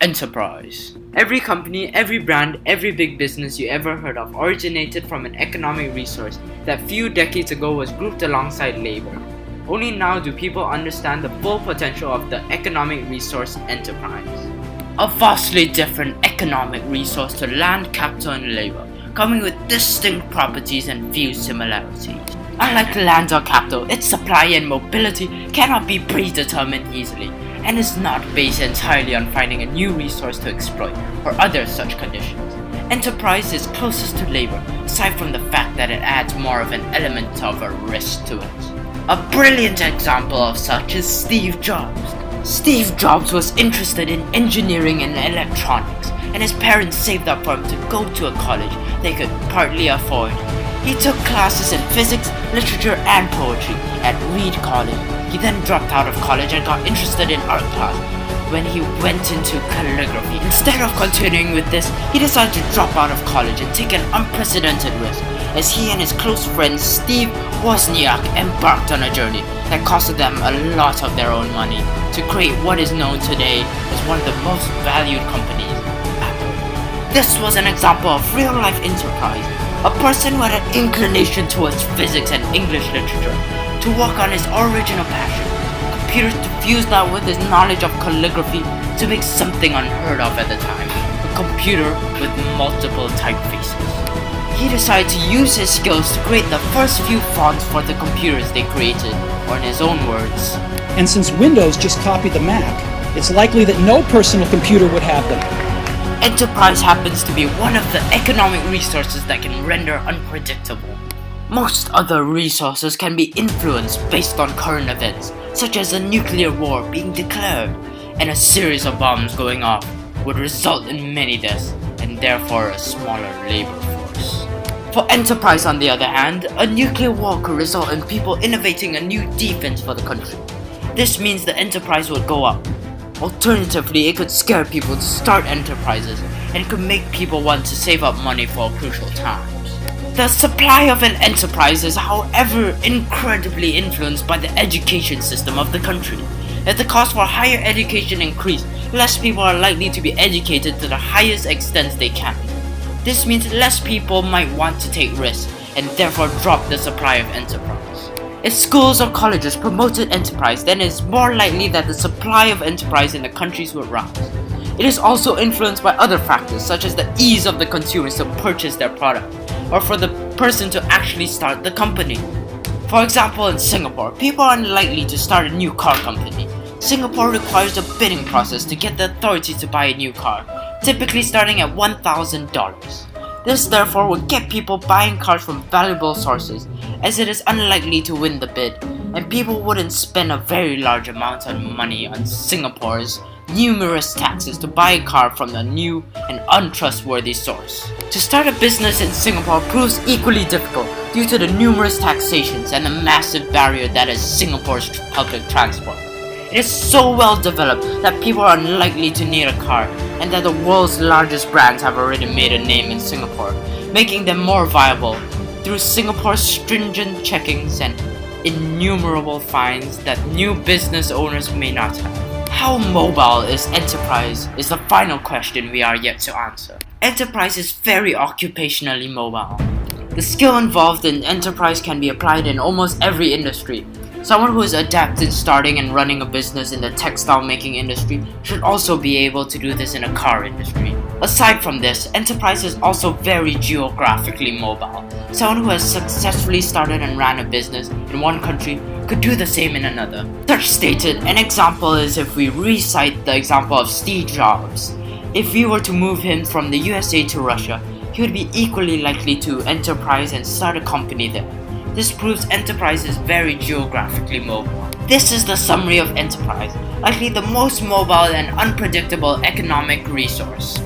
Enterprise. Every company, every brand, every big business you ever heard of originated from an economic resource that few decades ago was grouped alongside labor. Only now do people understand the full potential of the economic resource enterprise. A vastly different economic resource to land, capital, and labor, coming with distinct properties and few similarities. Unlike land or capital, its supply and mobility cannot be predetermined easily, and is not based entirely on finding a new resource to exploit or other such conditions. Enterprise is closest to labor, aside from the fact that it adds more of an element of a risk to it. A brilliant example of such is Steve Jobs. Steve Jobs was interested in engineering and electronics, and his parents saved up for him to go to a college they could partly afford. He took classes in physics, literature, and poetry at Reed College. He then dropped out of college and got interested in art class when he went into calligraphy. Instead of continuing with this, he decided to drop out of college and take an unprecedented risk, as he and his close friend Steve Wozniak embarked on a journey that costed them a lot of their own money to create what is known today as one of the most valued companies, Apple. This was an example of real-life enterprise. A person who had an inclination towards physics and English literature to work on his original passion, computers, to fuse that with his knowledge of calligraphy to make something unheard of at the time, a computer with multiple typefaces. He decided to use his skills to create the first few fonts for the computers they created, or in his own words. And since Windows just copied the Mac, it's likely that no personal computer would have them. Enterprise happens to be one of the economic resources that can render unpredictable. Most other resources can be influenced based on current events, such as a nuclear war being declared, and a series of bombs going off would result in many deaths, and therefore a smaller labor force. For enterprise, on the other hand, a nuclear war could result in people innovating a new defense for the country. This means the enterprise would go up. Alternatively, it could scare people to start enterprises, and could make people want to save up money for crucial times. The supply of an enterprise is, however, incredibly influenced by the education system of the country. If the cost for higher education increase, less people are likely to be educated to the highest extent they can. This means less people might want to take risks, and therefore drop the supply of enterprise. If schools or colleges promoted enterprise, then it is more likely that the supply of enterprise in the countries would rise. It is also influenced by other factors, such as the ease of the consumers to purchase their product, or for the person to actually start the company. For example, in Singapore, people are unlikely to start a new car company. Singapore requires a bidding process to get the authority to buy a new car, typically starting at $1,000. This therefore would get people buying cars from valuable sources, as it is unlikely to win the bid, and people wouldn't spend a very large amount of money on Singapore's numerous taxes to buy a car from a new and untrustworthy source. To start a business in Singapore proves equally difficult due to the numerous taxations and the massive barrier that is Singapore's public transport. It is so well developed that people are unlikely to need a car, and that the world's largest brands have already made a name in Singapore, making them more viable through Singapore's stringent checkings and innumerable fines that new business owners may not have. How mobile is enterprise is the final question we are yet to answer. Enterprise is very occupationally mobile. The skill involved in enterprise can be applied in almost every industry. Someone who is adept in starting and running a business in the textile making industry should also be able to do this in a car industry. Aside from this, enterprise is also very geographically mobile. Someone who has successfully started and ran a business in one country could do the same in another. Such stated, an example is if we recite the example of Steve Jobs. If we were to move him from the USA to Russia, he would be equally likely to enterprise and start a company there. This proves enterprise is very geographically mobile. This is the summary of enterprise, likely the most mobile and unpredictable economic resource.